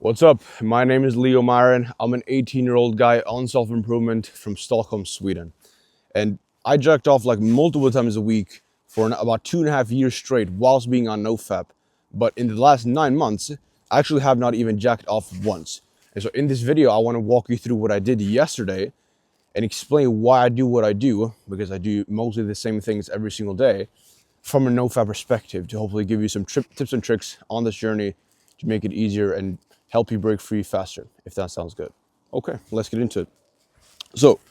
What's up? My name is Leo Myron. I'm an 18-year-old guy on self-improvement from Stockholm, Sweden. And I jacked off like multiple times a week for about 2.5 years straight whilst being on NoFap. But in the last 9 months, I actually have not even jacked off once. And so in this video, I want to walk you through what I did yesterday and explain why I do what I do, because I do mostly the same things every single day from a NoFap perspective, to hopefully give you some tips and tricks on this journey to make it easier and help you break free faster, if that sounds good. Okay, let's get into it. So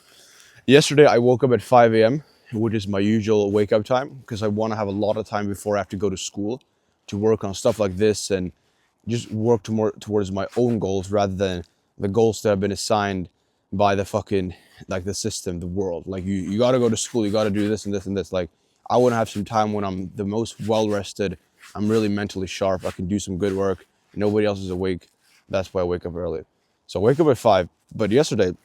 yesterday I woke up at 5 a.m., which is my usual wake up time, because I want to have a lot of time before I have to go to school to work on stuff like this and just work towards my own goals rather than the goals that have been assigned by the fucking, like, the system, the world. Like, you got to go to school, you got to do this and this and this. Like, I want to have some time when I'm the most well rested, I'm really mentally sharp, I can do some good work, nobody else is awake. That's why I wake up early. So I wake up at 5. But yesterday,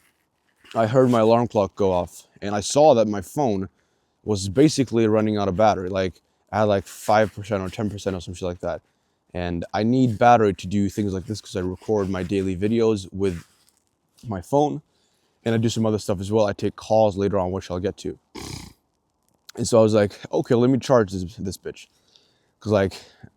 I heard my alarm clock go off, and I saw that my phone was basically running out of battery. Like, I had like 5% or 10% or some shit like that. And I need battery to do things like this because I record my daily videos with my phone, and I do some other stuff as well. I take calls later on, which I'll get to. And so I was like, okay, let me charge this bitch. Cause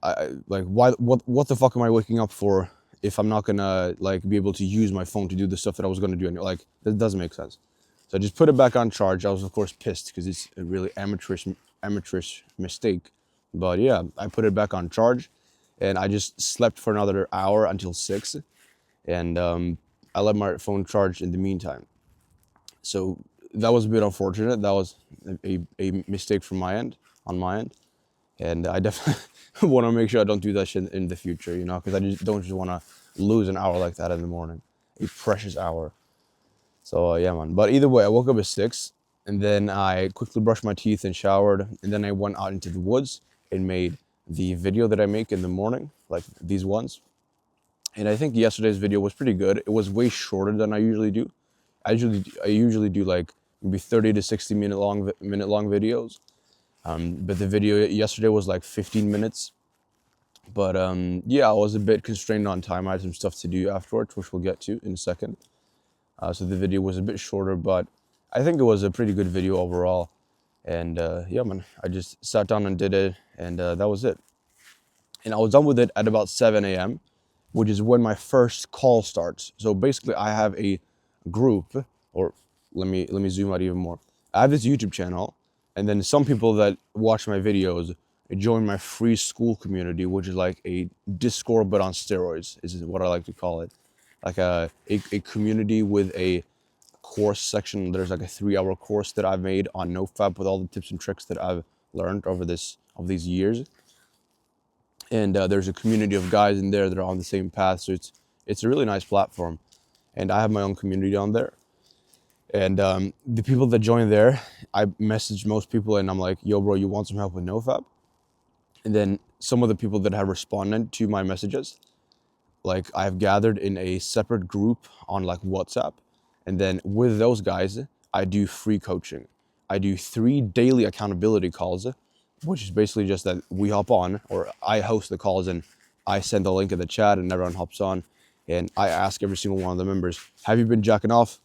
what the fuck am I waking up for if I'm not gonna like be able to use my phone to do the stuff that I was gonna do? And like, that doesn't make sense. So I just put it back on charge. I was of course pissed because it's a really amateurish mistake. But yeah, I put it back on charge, and I just slept for another hour until 6, and I let my phone charge in the meantime. So that was a bit unfortunate. That was a mistake from my end, on my end. And I definitely want to make sure I don't do that shit in the future, you know, because I don't want to lose an hour like that in the morning, a precious hour. So yeah, man. But either way, I woke up at 6, and then I quickly brushed my teeth and showered, and then I went out into the woods and made the video that I make in the morning, like these ones. And I think yesterday's video was pretty good. It was way shorter than I usually do. I usually do like maybe 30 to 60 minute long videos. But the video yesterday was like 15 minutes. But yeah, I was a bit constrained on time. I had some stuff to do afterwards, which we'll get to in a second. So the video was a bit shorter, but I think it was a pretty good video overall. And yeah, man, I just sat down and did it, and that was it. And I was done with it at about 7 a.m., which is when my first call starts. So basically, I have a group, or let me zoom out even more. I have this YouTube channel, and then some people that watch my videos join my free school community, which is like a Discord but on steroids, is what I like to call it. Like a community with a course section. There's like a 3-hour course that I've made on NoFap with all the tips and tricks that I've learned over these years. And there's a community of guys in there that are on the same path. So it's a really nice platform. And I have my own community on there. And the people that join there, I message most people and I'm like, yo, bro, you want some help with NoFap? And then some of the people that have responded to my messages, like, I've gathered in a separate group on like WhatsApp. And then with those guys, I do free coaching. I do 3 daily accountability calls, which is basically just that we hop on, or I host the calls and I send the link in the chat and everyone hops on. And I ask every single one of the members, have you been jacking off?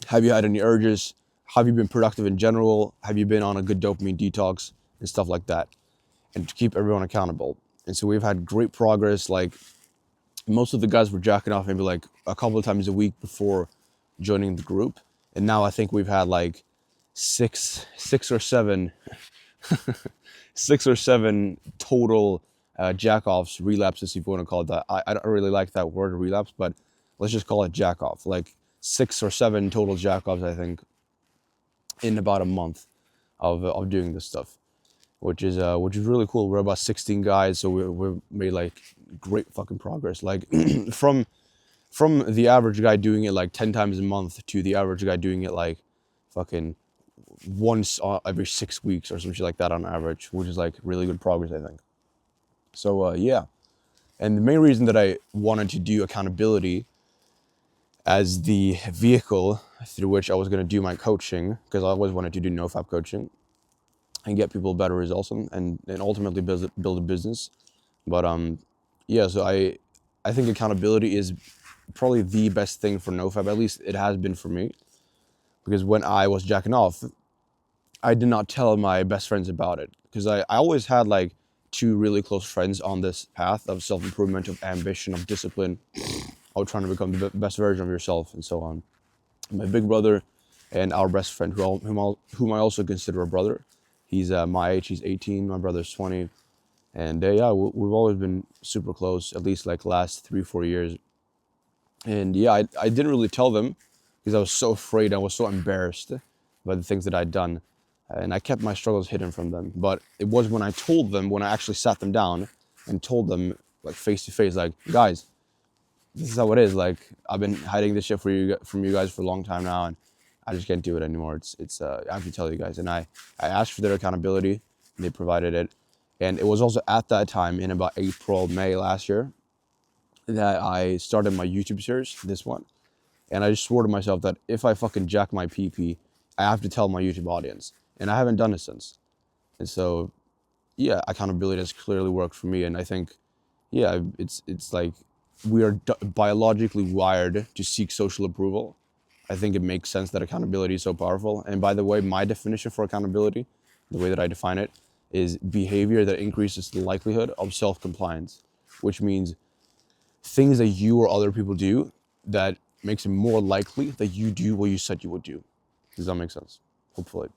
Have you had any urges? Have you been productive in general? Have you been on a good dopamine detox and stuff like that? And to keep everyone accountable. And so we've had great progress. Like, most of the guys were jacking off maybe like a couple of times a week before joining the group. And now I think we've had like six or seven total jack-offs, relapses, if you want to call it that. I don't really like that word, relapse, but let's just call it jack-off. Like 6 or 7 total jack-offs, I think, in about a month of doing this stuff, which is really cool. We're about 16 guys, so we've made like great fucking progress. Like from the average guy doing it like 10 times a month to the average guy doing it like fucking once every 6 weeks or something like that on average, which is like really good progress, I think. So yeah. And the main reason that I wanted to do accountability as the vehicle through which I was going to do my coaching, because I always wanted to do NoFap coaching and get people better results and ultimately build a business. But yeah, so I think accountability is probably the best thing for NoFap. At least it has been for me, because when I was jacking off, I did not tell my best friends about it, because I always had like two really close friends on this path of self-improvement, of ambition, of discipline, of trying to become the best version of yourself, and so on. My big brother and our best friend, whom I also consider a brother. He's my age. He's 18. My brother's 20. And yeah, we've always been super close, at least like last 3-4 years. And yeah, I didn't really tell them because I was so afraid. I was so embarrassed by the things that I'd done. And I kept my struggles hidden from them. But it was when I told them, when I actually sat them down and told them like face to face, like, guys, this is how it is. Like, I've been hiding this shit from you guys for a long time now, and I just can't do it anymore. I have to tell you guys. And I asked for their accountability, and they provided it. And it was also at that time, in about April, May last year, that I started my YouTube series, this one. And I just swore to myself that if I fucking jack my PP, I have to tell my YouTube audience. And I haven't done it since. And so, yeah, accountability has clearly worked for me. And I think, yeah, it's like we are biologically wired to seek social approval. I think it makes sense that accountability is so powerful. And by the way, my definition for accountability, the way that I define it, is behavior that increases the likelihood of self-compliance, which means things that you or other people do that makes it more likely that you do what you said you would do. Does that make sense? Hopefully.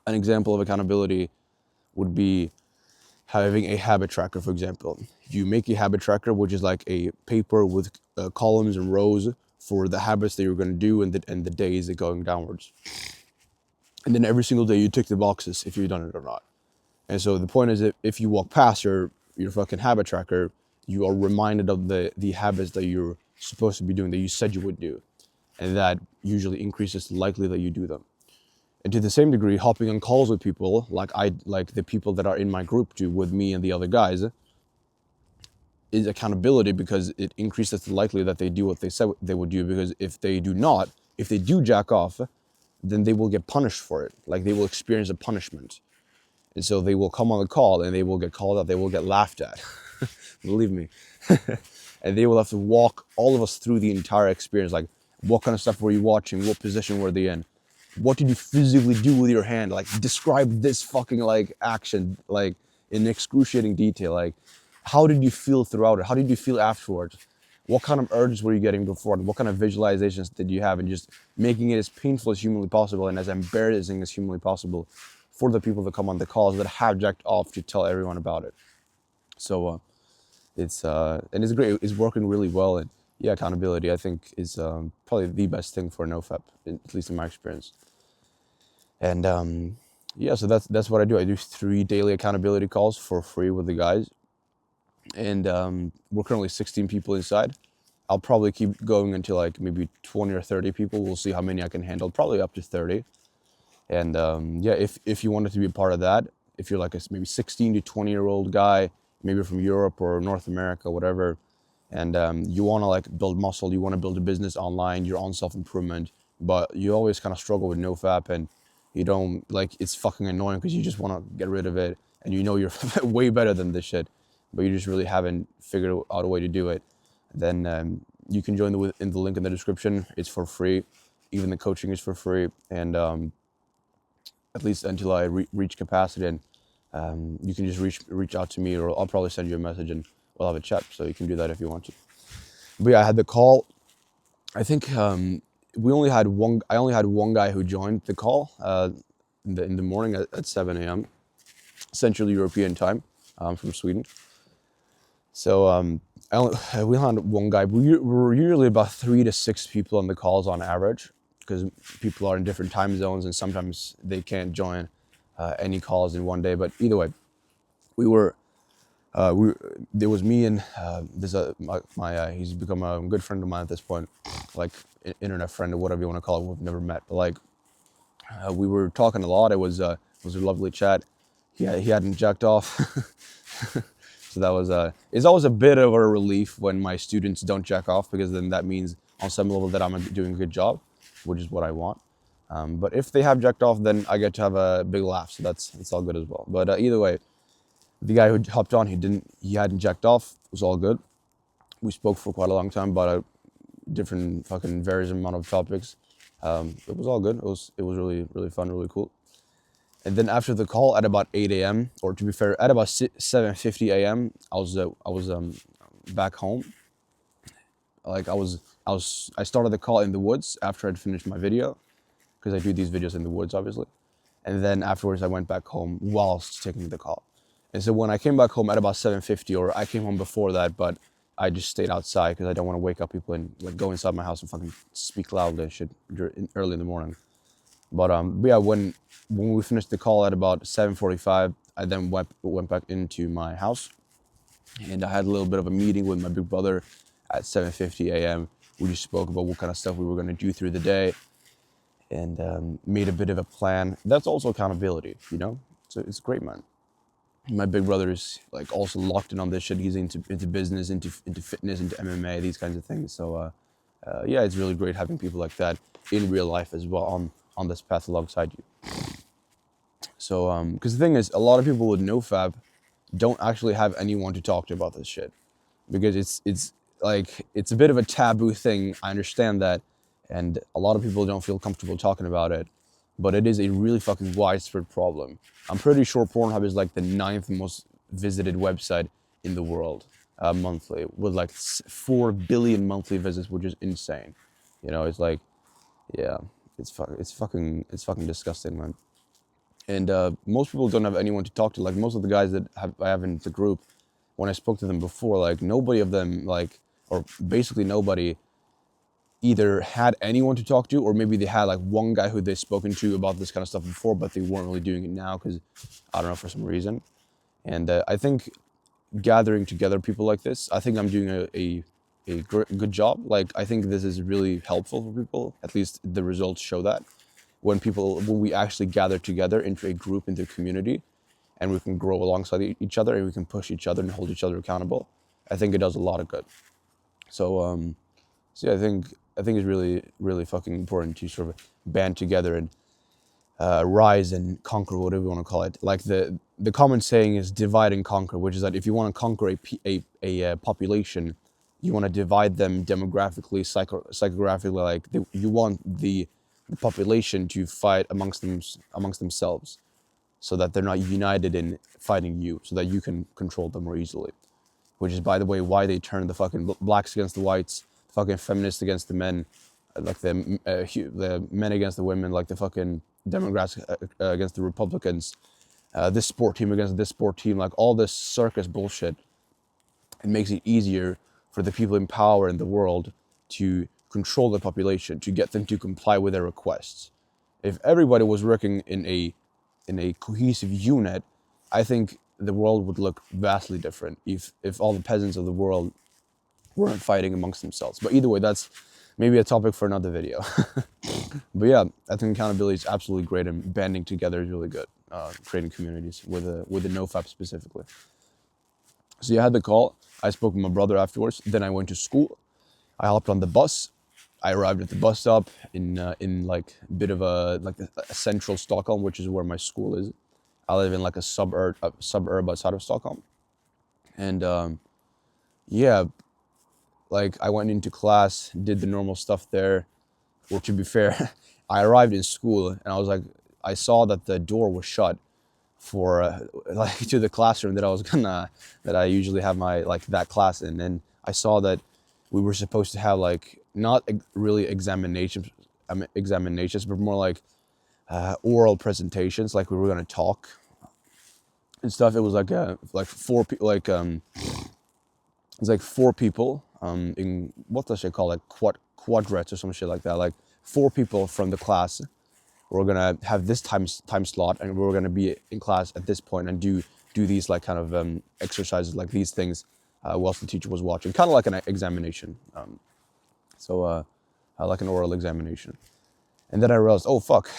An example of accountability would be having a habit tracker, for example. You make a habit tracker, which is like a paper with columns and rows for the habits that you're going to do and the days that are going downwards. And then every single day you tick the boxes if you've done it or not. And so the point is that if you walk past your fucking habit tracker, you are reminded of the habits that you're supposed to be doing, that you said you would do. And that usually increases the likelihood that you do them. And to the same degree, hopping on calls with people, like the people that are in my group do with me and the other guys, is accountability, because it increases the likelihood that they do what they said they would do. Because if they do not, if they do jack off, then they will get punished for it. Like, they will experience a punishment. And so they will come on the call and they will get called out, they will get laughed at. Believe me. And they will have to walk all of us through the entire experience. Like, what kind of stuff were you watching? What position were they in? What did you physically do with your hand? Like, describe this fucking like action, like in excruciating detail. Like, how did you feel throughout it? How did you feel afterwards? What kind of urges were you getting before? What kind of visualizations did you have? And just making it as painful as humanly possible and as embarrassing as humanly possible for the people that come on the calls that have jacked off, to tell everyone about it. So it's great. It's working really well. And yeah, accountability, I think, is probably the best thing for NoFap, at least in my experience. And yeah, so that's what I do. I do 3 daily accountability calls for free with the guys. And we're currently 16 people inside. I'll probably keep going until like maybe 20 or 30 people. We'll see how many I can handle, probably up to 30. And yeah, if you wanted to be a part of that, if you're like a maybe 16 to 20-year-old guy, maybe from Europe or North America, whatever, and you want to like build muscle, you want to build a business online, you're on self-improvement, but you always kind of struggle with NoFap, and you don't, like, it's fucking annoying because you just want to get rid of it, and you know you're way better than this shit, but you just really haven't figured out a way to do it, then you can join in the link in the description. It's for free. Even the coaching is for free. And at least until I reach capacity, and you can just reach out to me, or I'll probably send you a message and we'll have a chat. So you can do that if you want to. But yeah, I had the call. I think I only had one guy who joined the call in the morning at 7 a.m. Central European time. From Sweden. So we had one guy. We're usually about 3 to 6 people on the calls on average, because people are in different time zones and sometimes they can't join any calls in one day. But either way, there was me and this he's become a good friend of mine at this point, like internet friend or whatever you want to call it. We've never met, but like we were talking a lot. It was a lovely chat. He hadn't jacked off. So that was it's always a bit of a relief when my students don't jack off, because then that means on some level that I'm doing a good job, which is what I want. But if they have jacked off, then I get to have a big laugh, so it's all good as well. But either way, the guy who hopped on, he hadn't jacked off. It was all good. We spoke for quite a long time about a different fucking various amount of topics. It was all good. It was really, really fun, really cool. And then after the call at about 8 a.m., or to be fair, at about 7:50 a.m., I was back home. Like I started the call in the woods after I'd finished my video, because I do these videos in the woods, obviously. And then afterwards, I went back home whilst taking the call. And so when I came back home at about 7:50, or I came home before that, but I just stayed outside because I don't want to wake up people and like go inside my house and fucking speak loudly and shit early in the morning. But yeah, when we finished the call at about 7:45, I then went back into my house, and I had a little bit of a meeting with my big brother at 7:50 a.m. We just spoke about what kind of stuff we were going to do through the day, and made a bit of a plan. That's also accountability, you know? So it's great, man. My big brother is like also locked in on this shit. He's into business, into fitness, into MMA, these kinds of things. So yeah, it's really great having people like that in real life as well on this path alongside you. So because the thing is, a lot of people with NoFap don't actually have anyone to talk to about this shit, because it's like it's a bit of a taboo thing. I understand that, and a lot of people don't feel comfortable talking about it, but it is a really fucking widespread problem. I'm pretty sure Pornhub is like the 9th most visited website in the world monthly, with like 4 billion monthly visits, which is insane. You know, it's like, yeah, it's fucking disgusting, man. And most people don't have anyone to talk to. Like most of the guys that I have in the group, when I spoke to them before, like nobody of them, like, or basically nobody, either had anyone to talk to, or maybe they had like one guy who they've spoken to about this kind of stuff before, but they weren't really doing it now because, I don't know, for some reason. And I think gathering together people like this, I think I'm doing a good job. Like, I think this is really helpful for people. At least the results show that. When we actually gather together into a group, into a community, and we can grow alongside each other, and we can push each other and hold each other accountable, I think it does a lot of good. So, so yeah, I think it's really, really fucking important to sort of band together and rise and conquer, whatever you want to call it. Like the common saying is divide and conquer, which is that if you want to conquer a population, you want to divide them demographically, psychographically. Like you want the population to fight amongst themselves, so that they're not united in fighting you, so that you can control them more easily. Which is, by the way, why they turn the fucking blacks against the whites, fucking feminists against the men, like the men against the women, like the fucking Democrats against the Republicans, this sport team against this sport team, like all this circus bullshit. It makes it easier for the people in power in the world to control the population, to get them to comply with their requests. If everybody was working in a cohesive unit, I think the world would look vastly different if all the peasants of the world weren't fighting amongst themselves. But either way, that's maybe a topic for another video. But yeah, I think accountability is absolutely great, and banding together is really good. Creating communities with the NoFap specifically. So you had the call. I spoke with my brother afterwards. Then I went to school. I hopped on the bus. I arrived at the bus stop in like a bit of a central Stockholm, which is where my school is. I live in like a suburb outside of Stockholm, and yeah, like I went into class, did the normal stuff there. Or to be fair, I arrived in school and I was like, I saw that the door was shut for like to the classroom that I usually have my like that class in, and I saw that we were supposed to have like not really examinations, but more like oral presentations, like we were gonna talk and stuff. It was like 4 people, like it's like 4 people in what does it call, like quadrats or some shit like that. Like 4 people from the class. We're gonna have this time slot, and we're gonna be in class at this point and do these like kind of exercises, like these things, whilst the teacher was watching, kind of like an examination. So like an oral examination. And then I realized, oh fuck,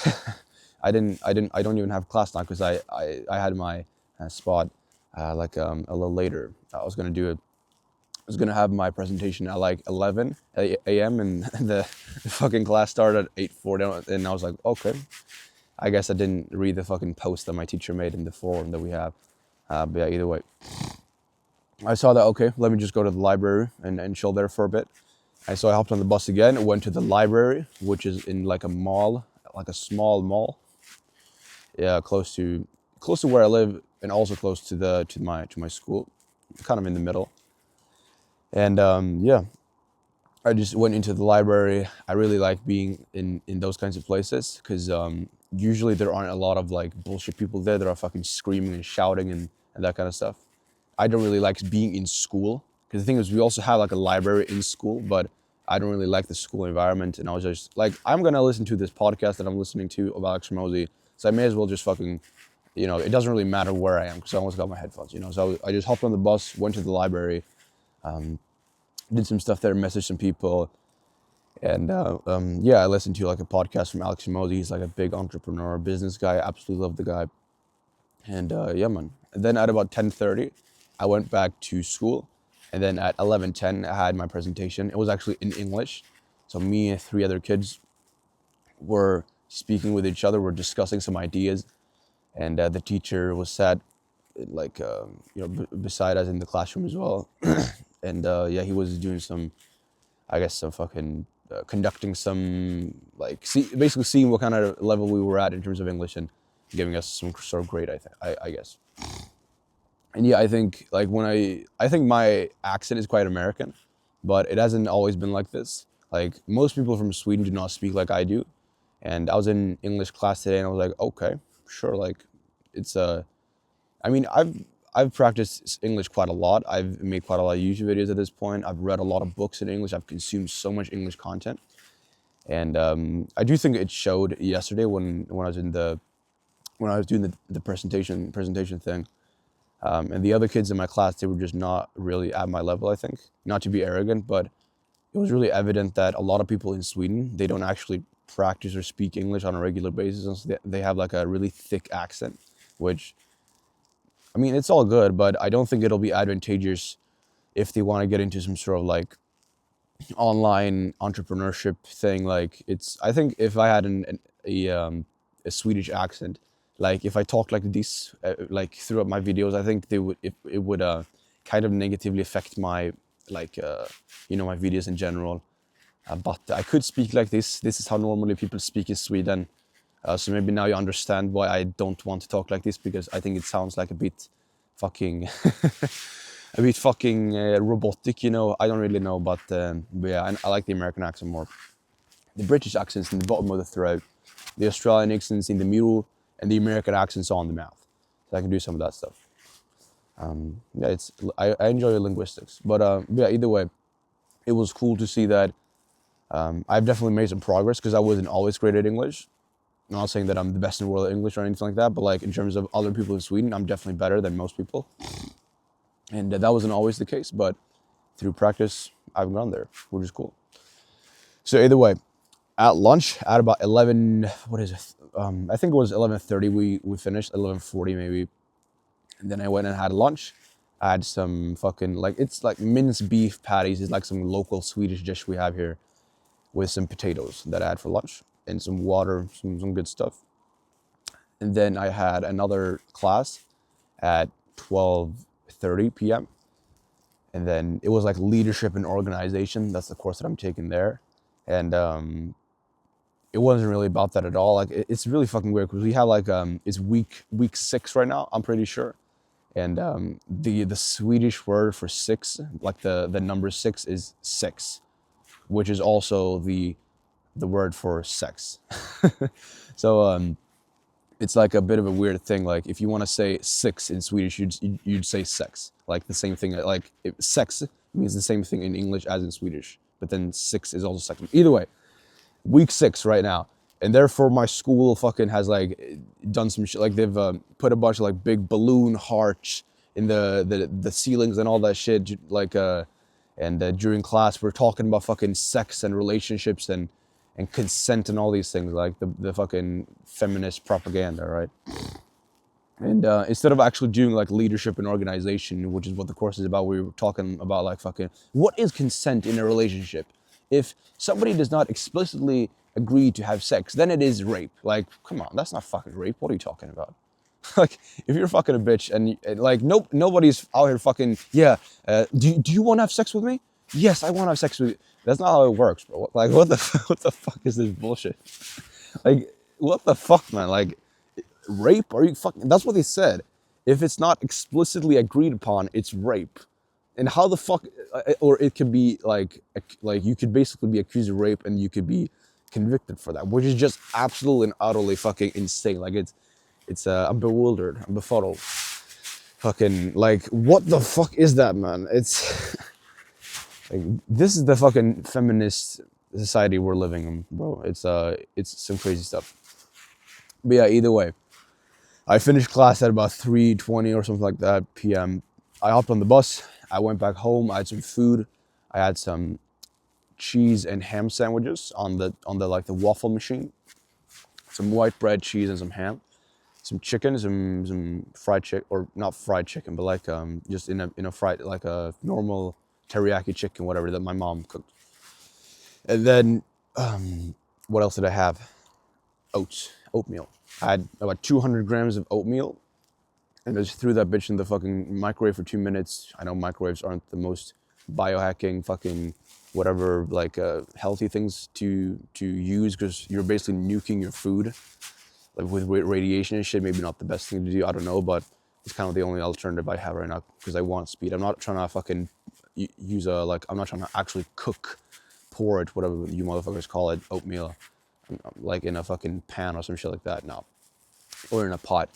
I don't even have class now, because I had my spot like a little later. I was gonna have my presentation at like 11 a.m. and the fucking class started at 8:40, and I was like, okay, I guess I didn't read the fucking post that my teacher made in the forum that we have. But yeah, either way. I saw that, okay, let me just go to the library and chill there for a bit. And so I hopped on the bus again, went to the library, which is in like a mall, like a small mall. Yeah, close to where I live and also close to my school, kind of in the middle. And yeah, I just went into the library. I really like being in those kinds of places because usually there aren't a lot of like bullshit people there that are fucking screaming and shouting and that kind of stuff. I don't really like being in school because the thing is we also have like a library in school, but I don't really like the school environment. And I was just like, I'm gonna listen to this podcast that I'm listening to of Alex Ramosi, so I may as well just fucking, it doesn't really matter where I am because I almost got my headphones, So I just hopped on the bus, went to the library, did some stuff there, messaged some people, and yeah, I listened to like a podcast from Alex Ramosi. He's like a big entrepreneur, business guy. I absolutely love the guy. And yeah, man. And then at about 10:30, I went back to school. And then at 11:10, I had my presentation. It was actually in English. So me and three other kids were speaking with each other. We're discussing some ideas. And the teacher was sat like, beside us in the classroom as well. And yeah, he was doing some, I guess, some fucking conducting some, like, basically seeing what kind of level we were at in terms of English and giving us some sort of grade, I guess. And yeah, I think like I think my accent is quite American, but it hasn't always been like this. Like most people from Sweden do not speak like I do. And I was in English class today and I was like, okay, sure. Like it's I mean, I've practiced English quite a lot. I've made quite a lot of YouTube videos at this point. I've read a lot of books in English. I've consumed so much English content. And I do think it showed yesterday when I was when I was doing the presentation thing. And the other kids in my class, they were just not really at my level, I think. Not to be arrogant, but it was really evident that a lot of people in Sweden, they don't actually practice or speak English on a regular basis. And so they have like a really thick accent, which, I mean, it's all good, but I don't think it'll be advantageous if they want to get into some sort of like online entrepreneurship thing. Like I think if I had a Swedish accent, like if I talked like this, like throughout my videos, I think it would kind of negatively affect my like my videos in general. But I could speak like this. This is how normally people speak in Sweden. So maybe now you understand why I don't want to talk like this, because I think it sounds like a bit fucking robotic, I don't really know, but yeah, I like the American accent more. The British accent's in the bottom of the throat, the Australian accent's in the middle, and the American accent's on the mouth. So I can do some of that stuff. Yeah, I enjoy linguistics, but yeah, either way, it was cool to see that I've definitely made some progress because I wasn't always great at English. I'm not saying that I'm the best in the world at English or anything like that, but like in terms of other people in Sweden, I'm definitely better than most people. And that wasn't always the case, but through practice, I've gone there, which is cool. So either way, at lunch, at about 11, what is it? I think it was 11:30 we finished, 11:40 maybe. And then I went and had lunch. I had some fucking, like, it's like minced beef patties. It's like some local Swedish dish we have here with some potatoes that I had for lunch and some water, some good stuff. And then I had another class at 12:30 p.m. And then it was like leadership and organization. That's the course that I'm taking there. And it wasn't really about that at all. Like it's really fucking weird because we have like it's week 6 right now, I'm pretty sure. And the Swedish word for six, like the number 6 is sex, which is also the word for sex. So it's like a bit of a weird thing. Like if you want to say 6 in Swedish, you'd say sex, like the same thing. Like sex means the same thing in English as in Swedish, but then 6 is also sex. Either way, week 6 right now, and therefore my school fucking has like done some shit. Like they've put a bunch of like big balloon hearts in the ceilings and all that shit. Like and during class we're talking about fucking sex and relationships and consent and all these things, like the fucking feminist propaganda, right? And instead of actually doing like leadership and organization, which is what the course is about, we were talking about like fucking what is consent in a relationship. If somebody does not explicitly agree to have sex, then it is rape. Like, come on, that's not fucking rape. What are you talking about? Like, if you're fucking a bitch and like, nobody's out here fucking, yeah, do you want to have sex with me? Yes, I want to have sex with you. That's not how it works, bro. Like, what the what the fuck is this bullshit? Like, what the fuck, man? Like, rape? Are you fucking? That's what they said. If it's not explicitly agreed upon, it's rape. And how the fuck? Or it could be like you could basically be accused of rape and you could be convicted for that, which is just absolutely and utterly fucking insane. Like it's I'm bewildered, I'm befuddled. Fucking like, what the fuck is that, man? It's like, this is the fucking feminist society we're living in, bro. It's some crazy stuff. But yeah, either way, I finished class at about 3:20 or something like that p.m. I hopped on the bus. I went back home. I had some food. I had some cheese and ham sandwiches on the like the waffle machine. Some white bread, cheese, and some ham. Some chicken, some fried chicken, or not fried chicken, but like just in a fried, like a normal teriyaki chicken, whatever that my mom cooked. And then what else did I have? Oatmeal. I had about 200 grams of oatmeal, and I just threw that bitch in the fucking microwave for 2 minutes. I know microwaves aren't the most biohacking fucking whatever like healthy things to use, because you're basically nuking your food like with radiation and shit. Maybe not the best thing to do, I don't know, but it's kind of the only alternative I have right now because I want speed. I'm not trying to fucking use I'm not trying to actually cook porridge, whatever you motherfuckers call it, oatmeal, like in a fucking pan or some shit like that. No, or in a pot.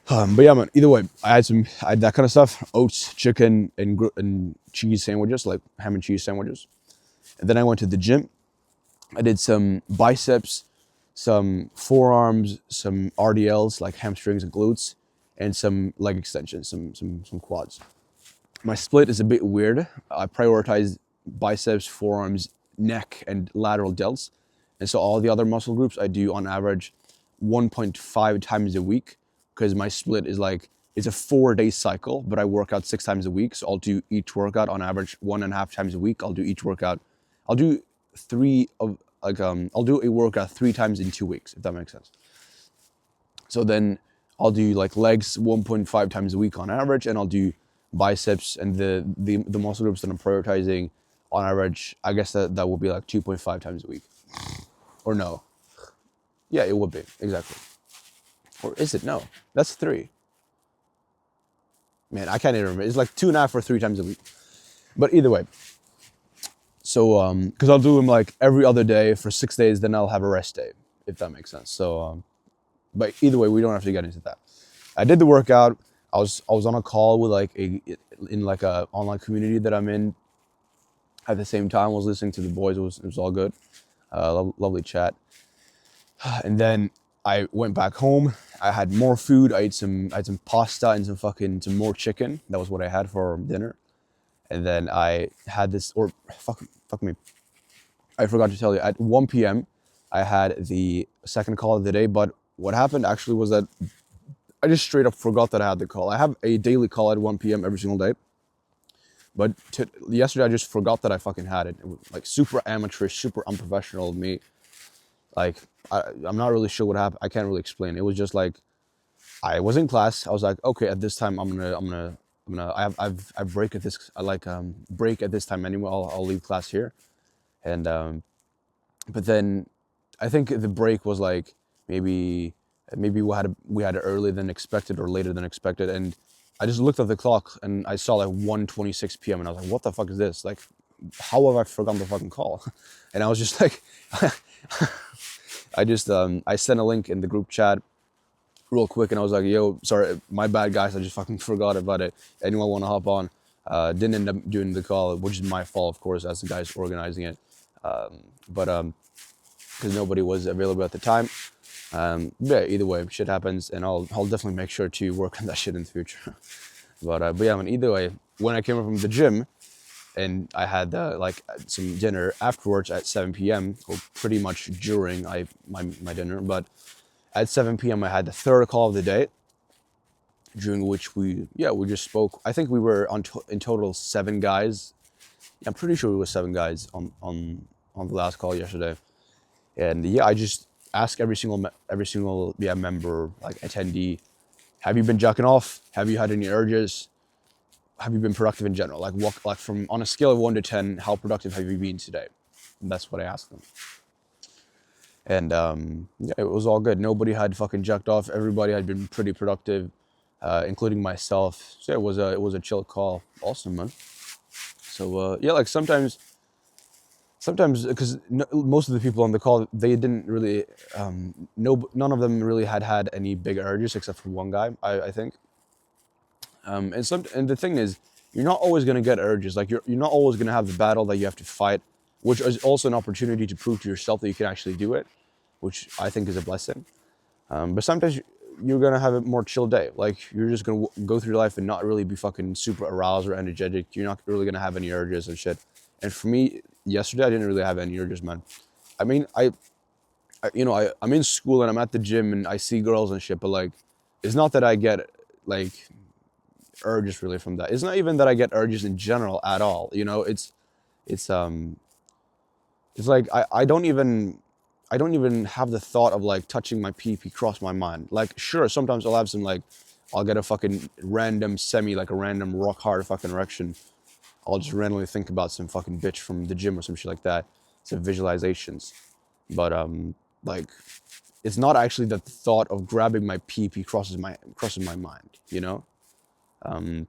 But yeah, man, either way, I had that kind of stuff: oats, chicken, and cheese sandwiches, like ham and cheese sandwiches. And then I went to the gym. I did some biceps, some forearms, some RDLs, like hamstrings and glutes, and some leg extensions, some quads. My split is a bit weird. I prioritize biceps, forearms, neck, and lateral delts. And so all the other muscle groups I do on average 1.5 times a week, because my split is like, it's a 4-day cycle, but I work out 6 times a week. So I'll do each workout on average 1.5 times a week. I'll do each workout. I'll do I'll do a workout 3 times in 2 weeks, if that makes sense. So then I'll do like legs 1.5 times a week on average, and I'll do biceps and the muscle groups that I'm prioritizing on average. I guess that would be like 2.5 times a week, or no? Yeah, it would be exactly. Or is it? No, that's 3. Man, I can't even remember. It's like 2.5 or 3 times a week. But either way, so because I'll do them like every other day for 6 days, then I'll have a rest day, if that makes sense. So but either way, we don't have to get into that. I did the workout. I was on a call with like in like a online community that I'm in. At the same time, I was listening to the boys. It was all good, lovely chat. And then I went back home. I had more food. I had some pasta and some more chicken. That was what I had for dinner. And then I had this, or fuck me, I forgot to tell you, at 1 p.m. I had the second call of the day. But what happened actually was that I just straight up forgot that I had the call. I have a daily call at 1 p.m. every single day. But yesterday I just forgot that I fucking had it. It was like super amateurish, super unprofessional of me. Like, I'm not really sure what happened. I can't really explain. It was just like, I was in class. I was like, okay, at this time I break at this, break at this time anyway. I'll leave class here. And but then I think the break was like maybe we had it earlier than expected or later than expected. And I just looked at the clock and I saw like 1:26 p.m. and I was like, what the fuck is this? Like, how have I forgotten the fucking call? And I was just like, I sent a link in the group chat real quick and I was like, yo, sorry, my bad guys, I just fucking forgot about it. Anyone want to hop on? Didn't end up doing the call, which is my fault, of course, as the guys organizing it. But because nobody was available at the time. Yeah, either way, shit happens, and I'll definitely make sure to work on that shit in the future. But yeah, man, either way, when I came up from the gym and I had like some dinner afterwards at 7 p.m. or pretty much during my dinner, but at 7 p.m. I had the third call of the day, during which we just spoke. I think we were in total 7 guys. Yeah, I'm pretty sure we were 7 guys on the last call yesterday. And yeah, ask every single member, like attendee, have you been jacking off? Have you had any urges? Have you been productive in general? Like what, like from on a scale of 1 to 10, how productive have you been today? And that's what I asked them. And yeah, it was all good. Nobody had fucking jacked off. Everybody had been pretty productive, including myself. So it was a chill call. Awesome, man. So yeah, like sometimes because most of the people on the call, they didn't really none of them really had any big urges except for one guy, I think. And the thing is, you're not always going to get urges. Like you're not always going to have the battle that you have to fight, which is also an opportunity to prove to yourself that you can actually do it, which I think is a blessing. But sometimes you're going to have a more chill day. Like you're just going to go through life and not really be fucking super aroused or energetic. You're not really going to have any urges and shit. And for me, yesterday, I didn't really have any urges, man. I mean, I'm in school and I'm at the gym and I see girls and shit, but like, it's not that I get like urges really from that. It's not even that I get urges in general at all. You know, it's like I don't even have the thought of like touching my pee cross my mind. Like sure, sometimes I'll have some like I'll get a fucking random like a random rock hard fucking erection. I'll just randomly think about some fucking bitch from the gym or some shit like that. Some visualizations. But like it's not actually that the thought of grabbing my pee crosses my mind, you know? And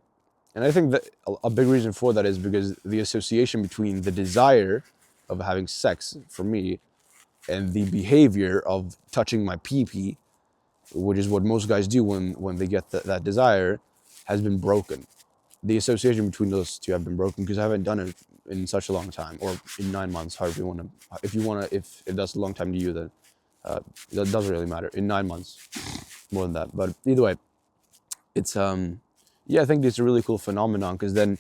I think that a big reason for that is because the association between the desire of having sex for me and the behavior of touching my pee, which is what most guys do when they get that desire, has been broken. The association between those two have been broken because I haven't done it in such a long time, or in 9 months, however you want to. If that's a long time to you, then that doesn't really matter. In 9 months, more than that. But either way, it's yeah, I think it's a really cool phenomenon because then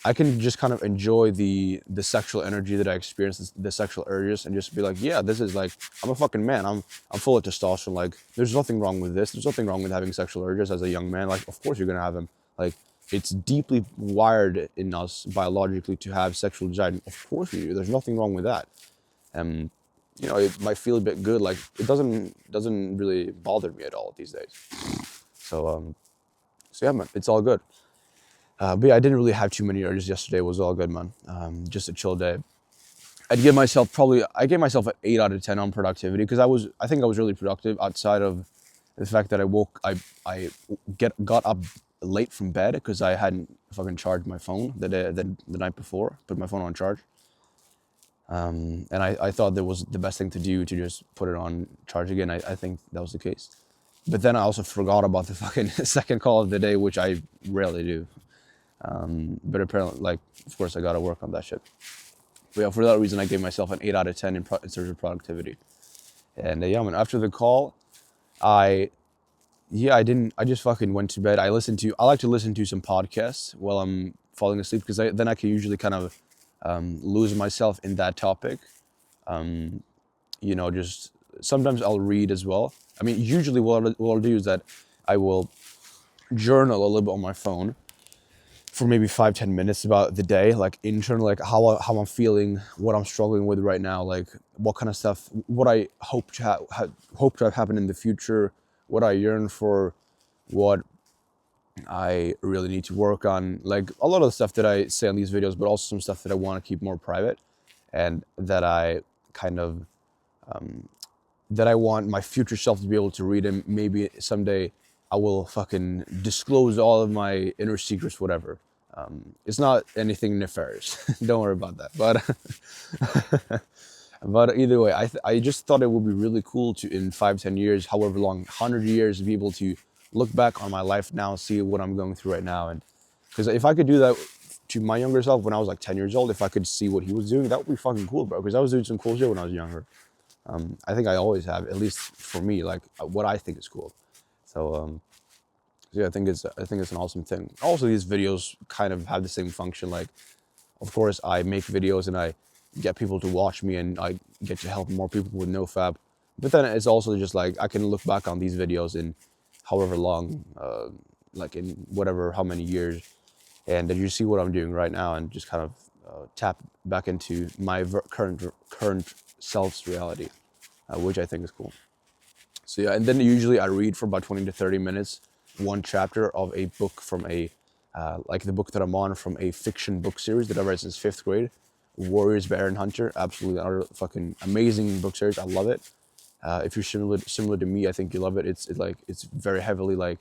I can just kind of enjoy the sexual energy that I experience, the sexual urges, and just be like, yeah, this is like, I'm a fucking man. I'm full of testosterone. Like, there's nothing wrong with this. There's nothing wrong with having sexual urges as a young man. Like, of course you're gonna have them. Like, it's deeply wired in us biologically to have sexual desire. Of course we do. There's nothing wrong with that. And you know, it might feel a bit good. Like, it doesn't really bother me at all these days. So yeah, man, it's all good. But yeah, I didn't really have too many urges yesterday. It was all good, man. Just a chill day. I gave myself an 8 out of 10 on productivity because I think I was really productive outside of the fact that I got up late from bed because I hadn't fucking charged my phone the night before, put my phone on charge. And I thought that was the best thing to do, to just put it on charge again. I think that was the case. But then I also forgot about the fucking second call of the day, which I rarely do. But apparently, like, of course, I gotta work on that shit. But yeah, for that reason, I gave myself an 8 out of 10 in terms of productivity. And yeah, man, after the call, I just fucking went to bed. I like to listen to some podcasts while I'm falling asleep because then I can usually kind of lose myself in that topic. You know, just sometimes I'll read as well. I mean, usually what I'll do is that I will journal a little bit on my phone for maybe 5-10 minutes about the day, like internal, like how I'm feeling, what I'm struggling with right now, like what kind of stuff, what I hope to have happen in the future, what I yearn for, what I really need to work on, like a lot of the stuff that I say on these videos, but also some stuff that I want to keep more private, and that I kind of that I want my future self to be able to read, and maybe someday I will fucking disclose all of my inner secrets, whatever. It's not anything nefarious. Don't worry about that. But either way, I just thought it would be really cool to, in 5-10 years, however long, 100 years, be able to look back on my life now, see what I'm going through right now. And because if I could do that to my younger self when I was like 10 years old, if I could see what he was doing, that would be fucking cool, bro. Because I was doing some cool shit when I was younger. I think I always have, at least for me, like what I think is cool. So yeah, I think it's an awesome thing. Also, these videos kind of have the same function. Like, of course, I make videos and I get people to watch me, and I get to help more people with NoFap. But then it's also just like I can look back on these videos in however long, like in whatever, how many years, and then you see what I'm doing right now, and just kind of tap back into my current self's reality. which I think is cool. So yeah, and then usually I read for about 20 to 30 minutes, one chapter of a book from like the book that I'm on from a fiction book series that I've read since 5th grade, Warriors, Bear and Hunter. Absolutely another fucking amazing book series. I love it. If you're similar to me, I think you love it. It's very heavily like,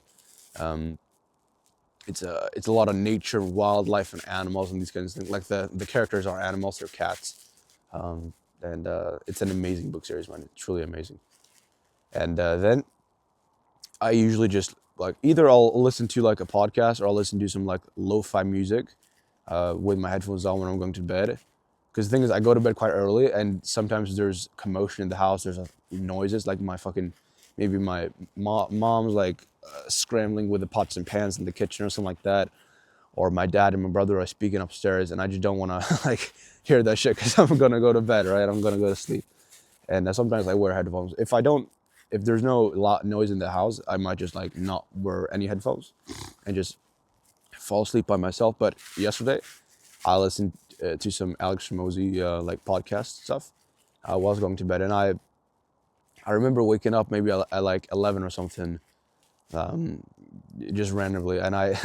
it's a lot of nature, wildlife, and animals and these kinds of things. Like the characters are animals, they're cats, and it's an amazing book series, man. It's truly amazing. And then I usually just like either I'll listen to like a podcast or I'll listen to some like lo-fi music with my headphones on when I'm going to bed. Because the thing is, I go to bed quite early, and sometimes there's commotion in the house. There's noises like maybe my mom's like scrambling with the pots and pans in the kitchen or something like that, or my dad and my brother are speaking upstairs, and I just don't want to like hear that shit because I'm gonna go to bed, right? I'm gonna go to sleep, and sometimes I wear headphones. If there's no loud noise in the house, I might just like not wear any headphones and just fall asleep by myself. But yesterday, I listened to some Alex Ramosi like podcast stuff while I was going to bed, and I remember waking up maybe at like 11 or something, just randomly, and I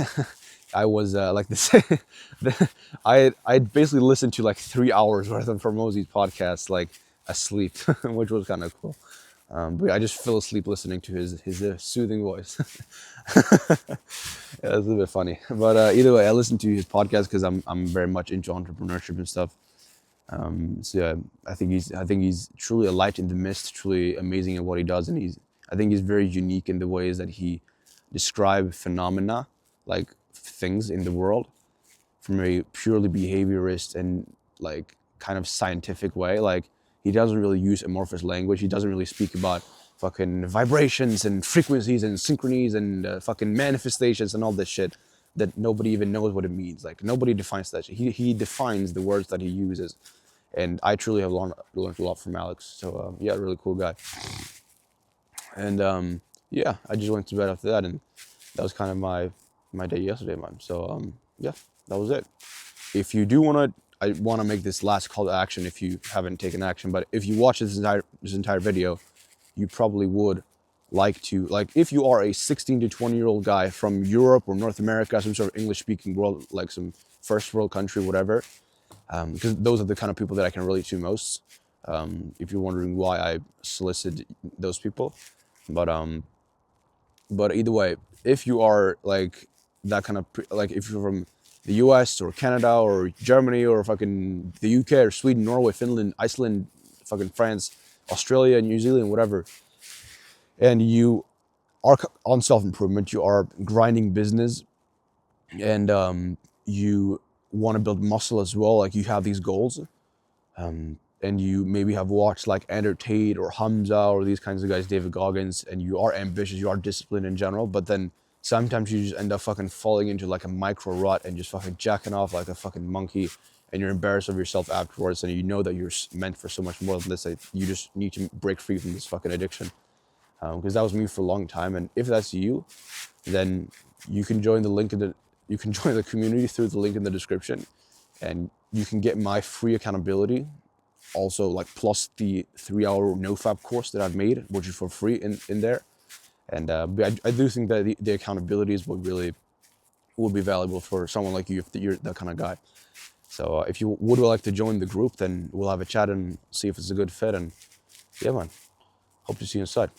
I was like this. I basically listened to like 3 hours worth of Ramosi's podcast like asleep, which was kind of cool. But I just fell asleep listening to his soothing voice. Yeah, it's a bit funny, but either way, I listen to his podcast because I'm very much into entrepreneurship and stuff. So yeah, I think he's truly a light in the mist, truly amazing at what he does, and I think he's very unique in the ways that he describe phenomena, like things in the world, from a purely behaviorist and like kind of scientific way. Like he doesn't really use amorphous language. He doesn't really speak about fucking vibrations and frequencies and synchronies and fucking manifestations and all this shit that nobody even knows what it means. Like nobody defines that shit. He defines the words that he uses, and I truly have learned a lot from Alex. So yeah, really cool guy. And yeah, I just went to bed after that, and that was kind of my day yesterday, man. So yeah, that was it. If you do I want to make this last call to action if you haven't taken action, but if you watch this entire video, you probably would like to, like, if you are a 16 to 20-year-old guy from Europe or North America, some sort of English-speaking world, like some first world country, whatever, because those are the kind of people that I can relate to most. If you're wondering why I solicit those people, but either way, if you are like that kind of like if you're from the US or Canada or Germany or fucking the UK or Sweden, Norway, Finland, Iceland, fucking France, Australia, New Zealand, whatever, and you are on self-improvement, you are grinding business, and you want to build muscle as well, like you have these goals, and you maybe have watched like Andrew Tate or Hamza or these kinds of guys, David Goggins, and you are ambitious, you are disciplined in general, but then sometimes you just end up fucking falling into like a micro rut and just fucking jacking off like a fucking monkey, and you're embarrassed of yourself afterwards, and you know that you're meant for so much more than this. Like, you just need to break free from this fucking addiction. Because that was me for a long time, and if that's you, then you can join you can join the community through the link in the description, and you can get my free accountability. Also, like, plus the 3-hour NoFap course that I've made, which is for free in there. And but I do think that the accountabilities would be valuable for someone like you if you're that kind of guy. So if you would like to join the group, then we'll have a chat and see if it's a good fit. And yeah, man, hope to see you inside.